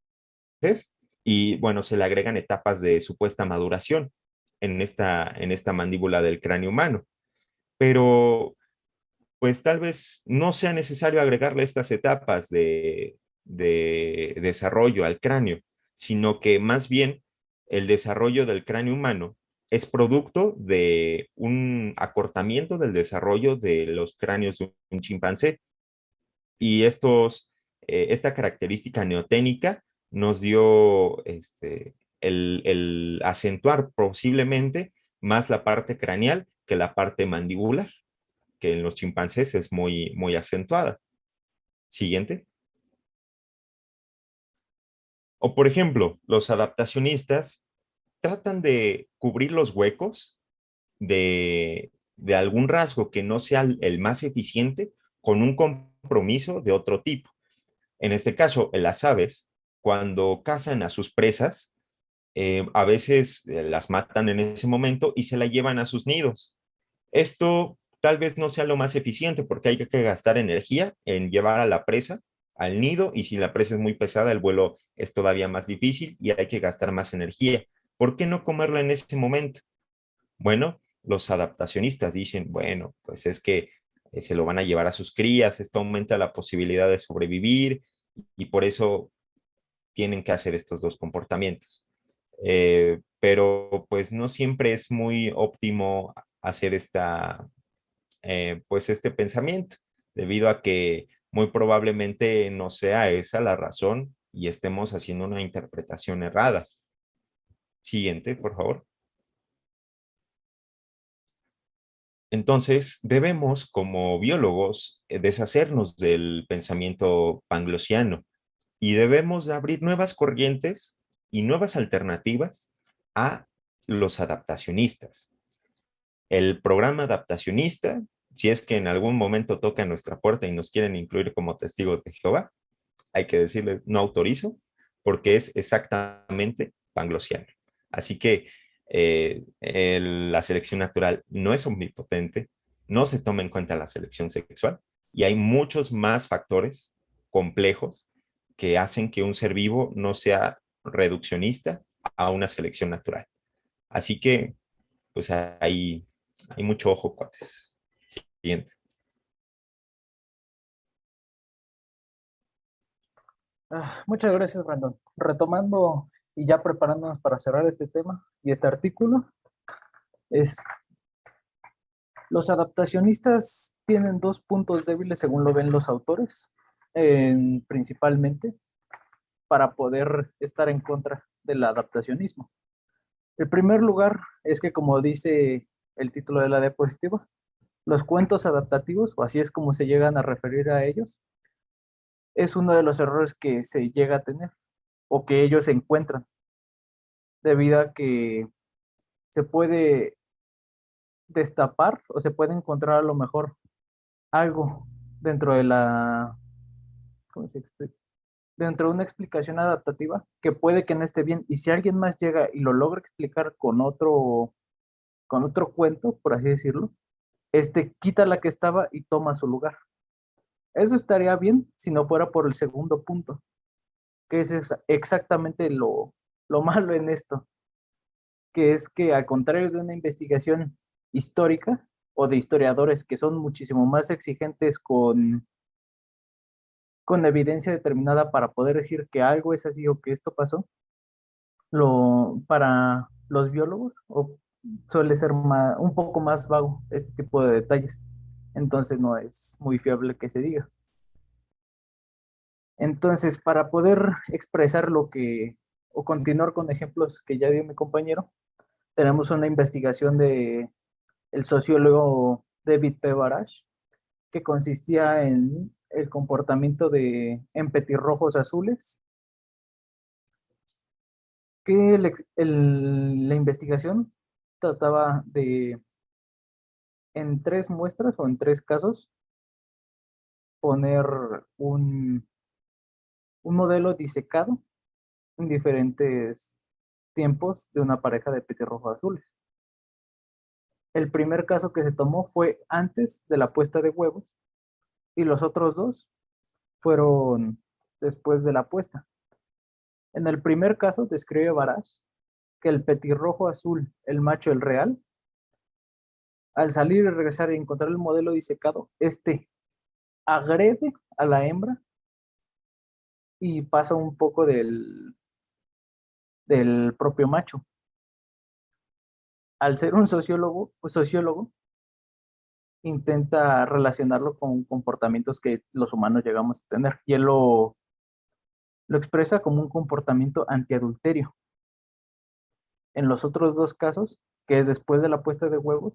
D: y bueno, se le agregan etapas de supuesta maduración en esta mandíbula del cráneo humano. Pero pues tal vez no sea necesario agregarle estas etapas de desarrollo al cráneo, sino que más bien el desarrollo del cráneo humano es producto de un acortamiento del desarrollo de los cráneos de un chimpancé. Y esta característica neoténica nos dio el acentuar posiblemente más la parte craneal que la parte mandibular, que en los chimpancés es muy, muy acentuada. Siguiente. O por ejemplo, los adaptacionistas tratan de cubrir los huecos de algún rasgo que no sea el más eficiente con un compromiso de otro tipo. En este caso, en las aves, cuando cazan a sus presas, a veces las matan en ese momento y se la llevan a sus nidos. Esto tal vez no sea lo más eficiente porque hay que gastar energía en llevar a la presa al nido, y si la presa es muy pesada, el vuelo es todavía más difícil y hay que gastar más energía. ¿Por qué no comerla en ese momento? Bueno, los adaptacionistas dicen, bueno, pues es que se lo van a llevar a sus crías, esto aumenta la posibilidad de sobrevivir y por eso tienen que hacer estos dos comportamientos. Pero pues no siempre es muy óptimo hacer pues este pensamiento, debido a que muy probablemente no sea esa la razón y estemos haciendo una interpretación errada. Siguiente, por favor. Entonces, debemos, como biólogos, deshacernos del pensamiento panglosiano y debemos de abrir nuevas corrientes y nuevas alternativas a los adaptacionistas. El programa adaptacionista, si es que en algún momento toca nuestra puerta y nos quieren incluir como testigos de Jehová, hay que decirles no autorizo, porque es exactamente panglosiano. Así que la selección natural no es omnipotente, no se toma en cuenta la selección sexual y hay muchos más factores complejos que hacen que un ser vivo no sea reduccionista a una selección natural. Así que, pues hay mucho ojo, cuates. Siguiente.
E: Muchas gracias, Brandon. Retomando y ya preparándonos para cerrar este tema y este artículo, es los adaptacionistas tienen dos puntos débiles según lo ven los autores, principalmente para poder estar en contra del adaptacionismo. El primer lugar es que, como dice el título de la diapositiva, los cuentos adaptativos, o así es como se llegan a referir a ellos, es uno de los errores que se llega a tener o que ellos encuentran, debido a que se puede destapar o se puede encontrar a lo mejor algo dentro de la, ¿cómo se explica? Dentro de una explicación adaptativa que puede que no esté bien, y si alguien más llega y lo logra explicar con otro cuento, por así decirlo, quita la que estaba y toma su lugar. Eso estaría bien si no fuera por el segundo punto, que es exactamente lo malo en esto, que es que al contrario de una investigación histórica o de historiadores que son muchísimo más exigentes con evidencia determinada para poder decir que algo es así o que esto pasó, para los biólogos suele ser un poco más vago este tipo de detalles. Entonces no es muy fiable que se diga. Entonces, para poder expresar o continuar con ejemplos que ya dio mi compañero, tenemos una investigación de el sociólogo David P. Barash, que consistía en el comportamiento en petirrojos azules, que la investigación trataba de, en tres muestras o en tres casos, poner un modelo disecado en diferentes tiempos de una pareja de petirrojos azules. El primer caso que se tomó fue antes de la puesta de huevos y los otros dos fueron después de la puesta. En el primer caso describe Barash que el petirrojo azul, el macho, el real, al salir y regresar y encontrar el modelo disecado, agrede a la hembra y pasa un poco del propio macho. Al ser un sociólogo intenta relacionarlo con comportamientos que los humanos llegamos a tener, y él lo expresa como un comportamiento antiadulterio. En los otros dos casos, que es después de la puesta de huevos,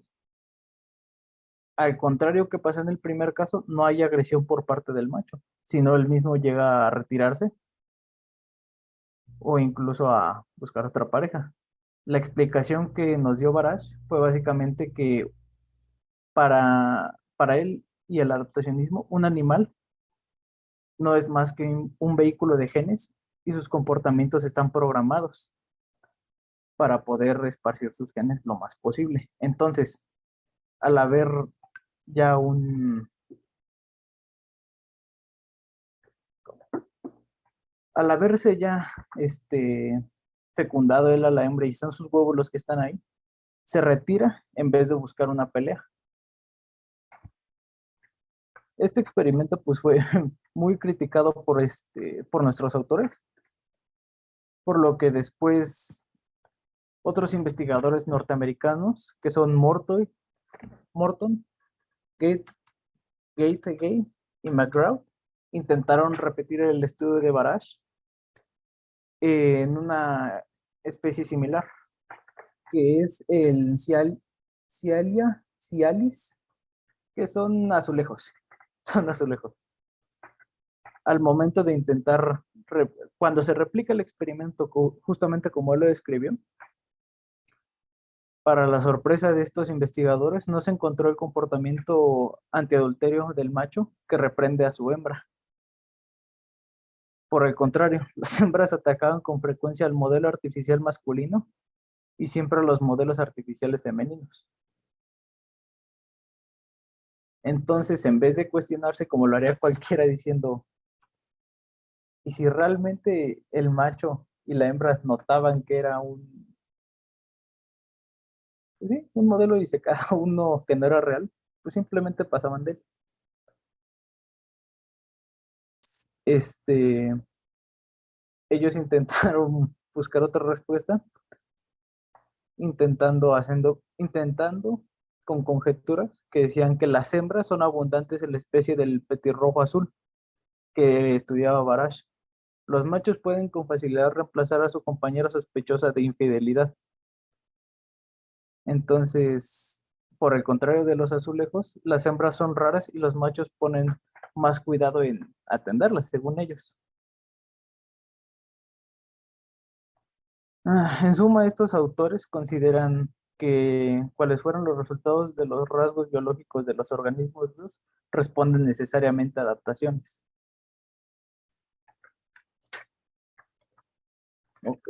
E: al contrario que pasa en el primer caso, no hay agresión por parte del macho, sino él mismo llega a retirarse o incluso a buscar otra pareja. La explicación que nos dio Barash fue básicamente que para él y el adaptacionismo, un animal no es más que un vehículo de genes y sus comportamientos están programados para poder esparcir sus genes lo más posible. Entonces, al haber ya al haberse ya fecundado él a la hembra y son sus huevos los que están ahí, se retira en vez de buscar una pelea. Este experimento pues fue muy criticado por nuestros autores, por lo que después otros investigadores norteamericanos, que son Morton, Gate, Gate y McGraw, intentaron repetir el estudio de Barash en una especie similar, que es el Cialis, que son azulejos. Son azulejos. Al momento de intentar, cuando se replica el experimento justamente como él lo describió, para la sorpresa de estos investigadores, no se encontró el comportamiento antiadulterio del macho que reprende a su hembra. Por el contrario, las hembras atacaban con frecuencia al modelo artificial masculino y siempre a los modelos artificiales femeninos. Entonces, en vez de cuestionarse como lo haría cualquiera diciendo, ¿y si realmente el macho y la hembra notaban que era un modelo y se cada uno que no era real? Pues simplemente pasaban de él. Ellos intentaron buscar otra respuesta, intentando con conjeturas que decían que las hembras son abundantes en la especie del petirrojo azul que estudiaba Barash. Los machos pueden con facilidad reemplazar a su compañera sospechosa de infidelidad. Entonces, por el contrario de los azulejos, las hembras son raras y los machos ponen más cuidado en atenderlas, según ellos. En suma, estos autores consideran que cuáles fueron los resultados de los rasgos biológicos de los organismos vivos responden necesariamente a adaptaciones. Ok.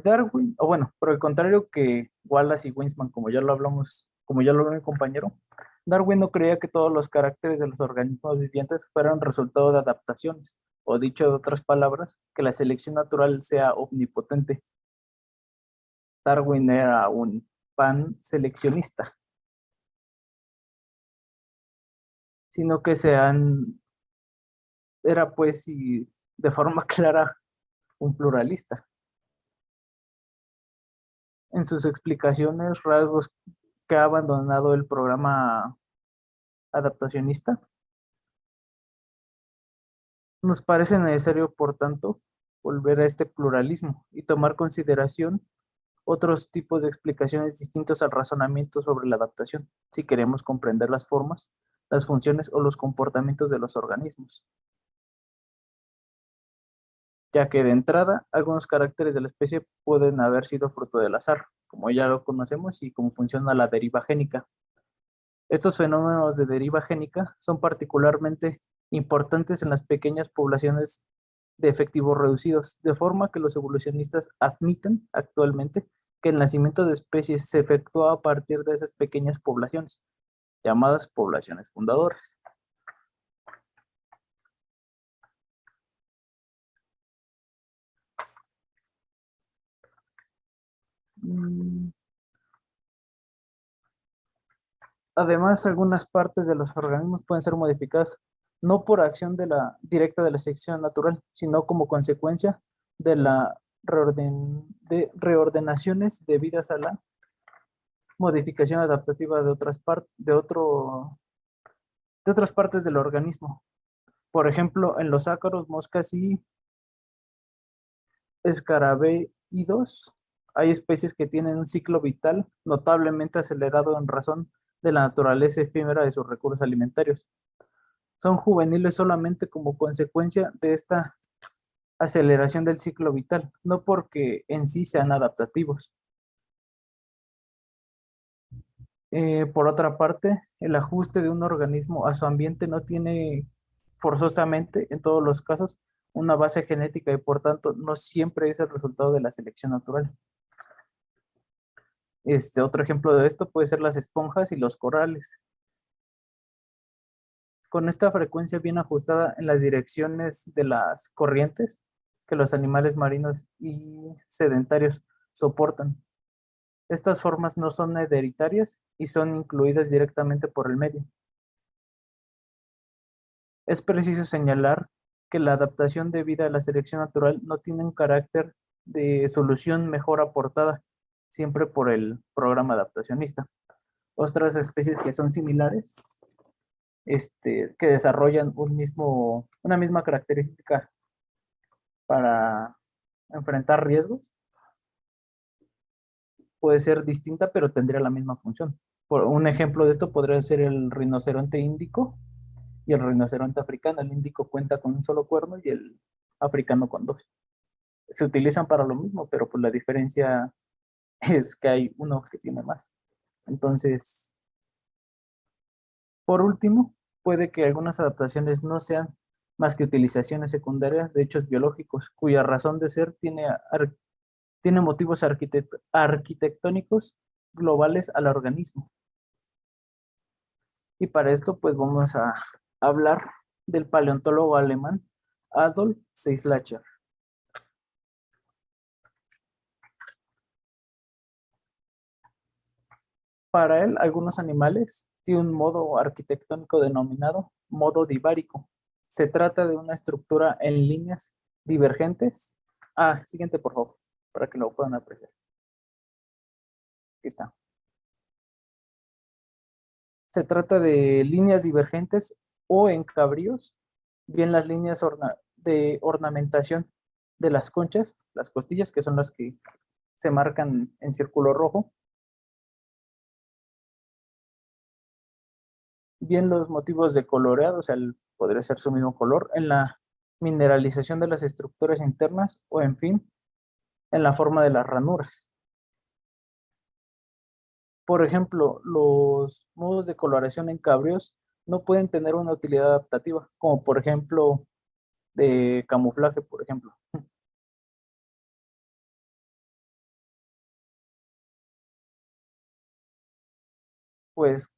E: Darwin, o bueno, por el contrario que Wallace y Weismann, como ya lo hablamos, como ya lo habló mi compañero, Darwin no creía que todos los caracteres de los organismos vivientes fueran resultado de adaptaciones, o dicho de otras palabras, que la selección natural sea omnipotente. Darwin era un panseleccionista, sino que era pues y de forma clara un pluralista. En sus explicaciones, rasgos que ha abandonado el programa adaptacionista, nos parece necesario, por tanto, volver a este pluralismo y tomar consideración otros tipos de explicaciones distintos al razonamiento sobre la adaptación, si queremos comprender las formas, las funciones o los comportamientos de los organismos. Ya que de entrada, algunos caracteres de la especie pueden haber sido fruto del azar, como ya lo conocemos, y cómo funciona la deriva génica. Estos fenómenos de deriva génica son particularmente importantes en las pequeñas poblaciones de efectivos reducidos, de forma que los evolucionistas admiten actualmente que el nacimiento de especies se efectúa a partir de esas pequeñas poblaciones, llamadas poblaciones fundadoras. Además, algunas partes de los organismos pueden ser modificadas no por acción directa de la selección natural, sino como consecuencia de de reordenaciones debidas a la modificación adaptativa de de otras partes del organismo. Por ejemplo, en los ácaros, moscas y escarabeídos, hay especies que tienen un ciclo vital notablemente acelerado en razón de la naturaleza efímera de sus recursos alimentarios. Son juveniles solamente como consecuencia de esta aceleración del ciclo vital, no porque en sí sean adaptativos. Por otra parte, el ajuste de un organismo a su ambiente no tiene forzosamente, en todos los casos, una base genética y por tanto no siempre es el resultado de la selección natural. Otro ejemplo de esto puede ser las esponjas y los corales. Con esta frecuencia bien ajustada en las direcciones de las corrientes que los animales marinos y sedentarios soportan. Estas formas no son hereditarias y son incluidas directamente por el medio. Es preciso señalar que la adaptación debida a la selección natural no tiene un carácter de solución mejor aportada siempre por el programa adaptacionista. Otras especies que son similares, que desarrollan una misma característica para enfrentar riesgos, puede ser distinta, pero tendría la misma función. Un ejemplo de esto podría ser el rinoceronte índico y el rinoceronte africano. El índico cuenta con un solo cuerno y el africano con dos. Se utilizan para lo mismo, pero pues la diferencia es que hay uno que tiene más. Entonces, por último, puede que algunas adaptaciones no sean más que utilizaciones secundarias de hechos biológicos, cuya razón de ser tiene motivos arquitectónicos globales al organismo. Y para esto, pues vamos a hablar del paleontólogo alemán Adolf Seislacher. Para él, algunos animales tienen un modo arquitectónico denominado modo divárico. Se trata de una estructura en líneas divergentes. Siguiente, por favor, para que lo puedan apreciar. Aquí está. Se trata de líneas divergentes o en cabríos, bien las líneas de ornamentación de las conchas, las costillas, que son las que se marcan en círculo rojo, bien los motivos de coloreado, o sea, podría ser su mismo color, en la mineralización de las estructuras internas o, en fin, en la forma de las ranuras. Por ejemplo, los modos de coloración en cabríos no pueden tener una utilidad adaptativa, como por ejemplo de camuflaje, por ejemplo. Pues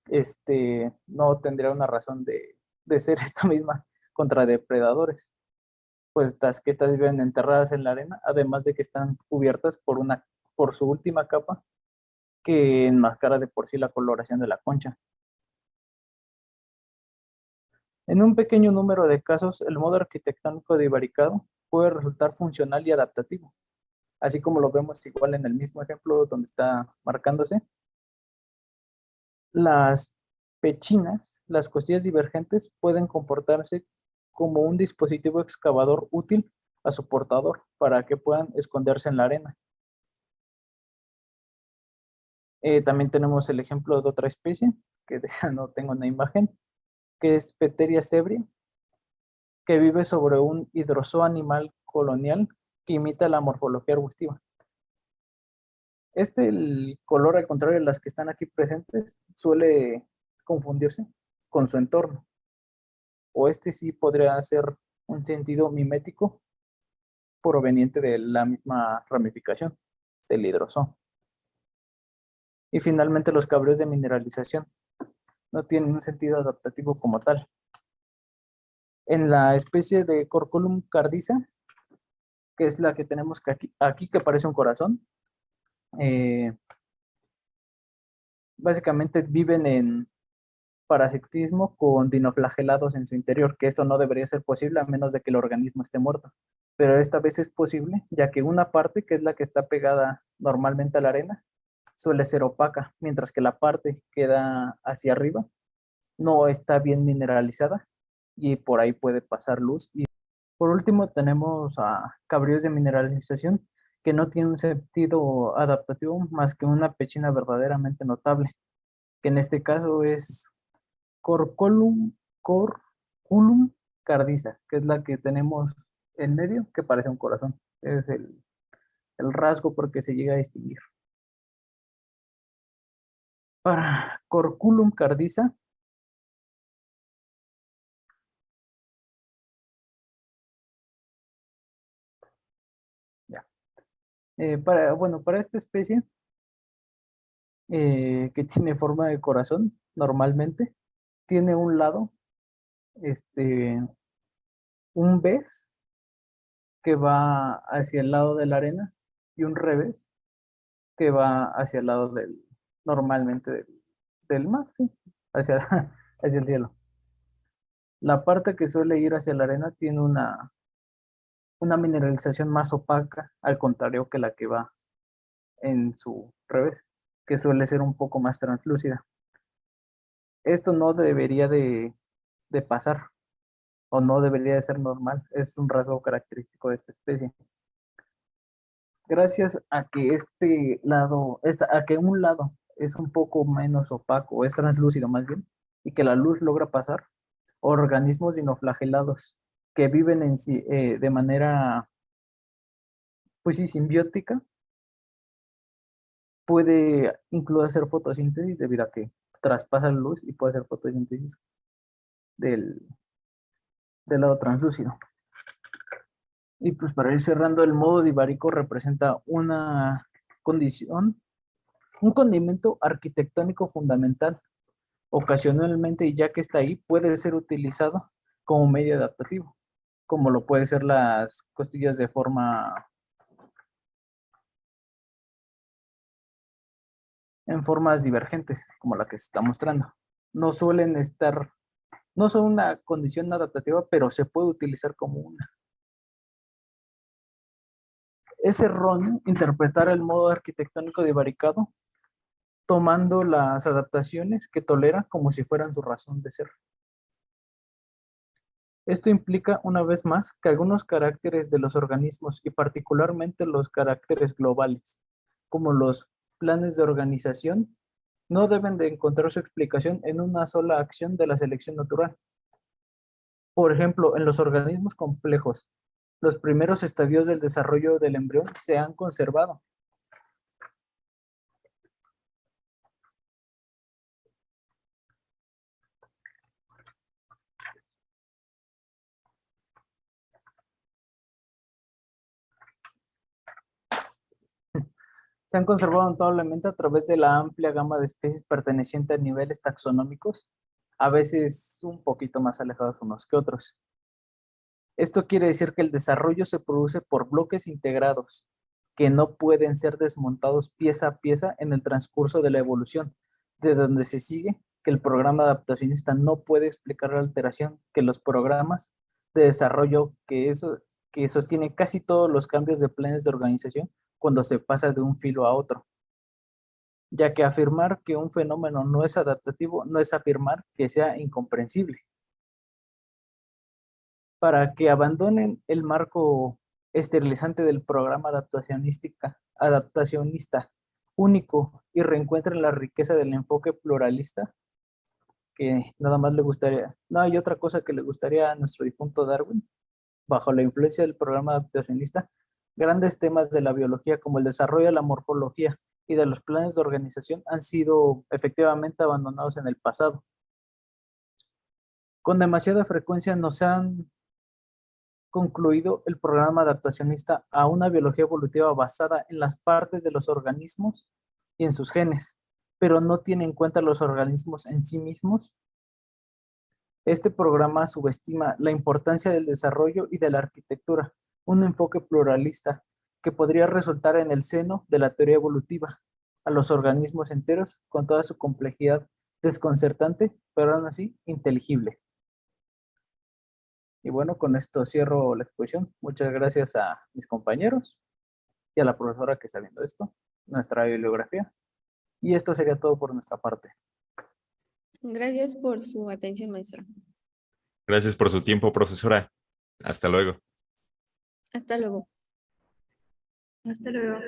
E: no tendría una razón de ser esta misma contra depredadores, pues las que estas viven enterradas en la arena, además de que están cubiertas por su última capa que enmascara de por sí la coloración de la concha. En un pequeño número de casos, el modo arquitectónico divaricado puede resultar funcional y adaptativo, así como lo vemos igual en el mismo ejemplo donde está marcándose. Las pechinas, las costillas divergentes, pueden comportarse como un dispositivo excavador útil a su portador para que puedan esconderse en la arena. También tenemos el ejemplo de otra especie, que de esa no tengo una imagen, que es Peteria sebria, que vive sobre un hidrozoo animal colonial que imita la morfología arbustiva. El color, al contrario de las que están aquí presentes, suele confundirse con su entorno. O sí podría ser un sentido mimético proveniente de la misma ramificación del hidrozoo. Y finalmente los cabríos de mineralización no tienen un sentido adaptativo como tal. En la especie de Corculum cardisa, que es la que tenemos aquí que parece un corazón, básicamente viven en parasitismo con dinoflagelados en su interior, que esto no debería ser posible a menos de que el organismo esté muerto. Pero esta vez es posible, ya que una parte, que es la que está pegada normalmente a la arena, suele ser opaca, mientras que la parte que queda hacia arriba no está bien mineralizada y por ahí puede pasar luz. Y por último tenemos a cabrillos de mineralización que no tienen un sentido adaptativo más que una pechina verdaderamente notable, que en este caso es Corculum cardiza, que es la que tenemos en medio, que parece un corazón. Es el rasgo porque se llega a distinguir. Para Corculum cardiza, ya. Para esta especie, que tiene forma de corazón, normalmente, tiene un lado, un vez que va hacia el lado de la arena y un revés que va hacia el lado normalmente del mar, sí, hacia, hacia el cielo. La parte que suele ir hacia la arena tiene una mineralización más opaca, al contrario que la que va en su revés, que suele ser un poco más translúcida. Esto no debería de pasar, o no debería de ser normal, es un rasgo característico de esta especie. Gracias a que a que un lado es un poco menos opaco, es translúcido más bien, y que la luz logra pasar, organismos dinoflagelados que viven de manera, pues sí, simbiótica, puede incluso hacer fotosíntesis debido a que traspasa la luz y puede hacer fotosíntesis del, del lado translúcido. Y pues para ir cerrando, el modo divárico representa una condición, un condimento arquitectónico fundamental. Ocasionalmente, ya que está ahí, puede ser utilizado como medio adaptativo, como lo pueden ser las costillas en formas divergentes, como la que se está mostrando. No suelen estar, no son una condición adaptativa, pero se puede utilizar como una. Es erróneo interpretar el modo arquitectónico divaricado tomando las adaptaciones que tolera como si fueran su razón de ser. Esto implica, una vez más, que algunos caracteres de los organismos y particularmente los caracteres globales, como los planes de organización, no deben de encontrar su explicación en una sola acción de la selección natural. Por ejemplo, en los organismos complejos, los primeros estadios del desarrollo del embrión se han conservado. Se han conservado notablemente a través de la amplia gama de especies pertenecientes a niveles taxonómicos, a veces un poquito más alejados unos que otros. Esto quiere decir que el desarrollo se produce por bloques integrados, que no pueden ser desmontados pieza a pieza en el transcurso de la evolución, de donde se sigue que el programa adaptacionista no puede explicar la alteración que los programas de desarrollo que sostienen casi todos los cambios de planes de organización cuando se pasa de un filo a otro. Ya que afirmar que un fenómeno no es adaptativo no es afirmar que sea incomprensible. Para que abandonen el marco esterilizante del programa adaptacionista único y reencuentren la riqueza del enfoque pluralista, que nada más le gustaría, no hay otra cosa que le gustaría a nuestro difunto Darwin, bajo la influencia del programa adaptacionista, grandes temas de la biología como el desarrollo de la morfología y de los planes de organización han sido efectivamente abandonados en el pasado. Con demasiada frecuencia nos han concluido el programa adaptacionista a una biología evolutiva basada en las partes de los organismos y en sus genes, pero no tiene en cuenta los organismos en sí mismos. Este programa subestima la importancia del desarrollo y de la arquitectura, un enfoque pluralista que podría resultar en el seno de la teoría evolutiva, a los organismos enteros con toda su complejidad desconcertante, pero aún así inteligible. Y bueno, con esto cierro la exposición. Muchas gracias a mis compañeros y a la profesora que está viendo esto, nuestra bibliografía. Y esto sería todo por nuestra parte.
A: Gracias por su atención, maestra.
D: Gracias por su tiempo, profesora. Hasta luego.
A: Hasta luego.
C: Hasta luego.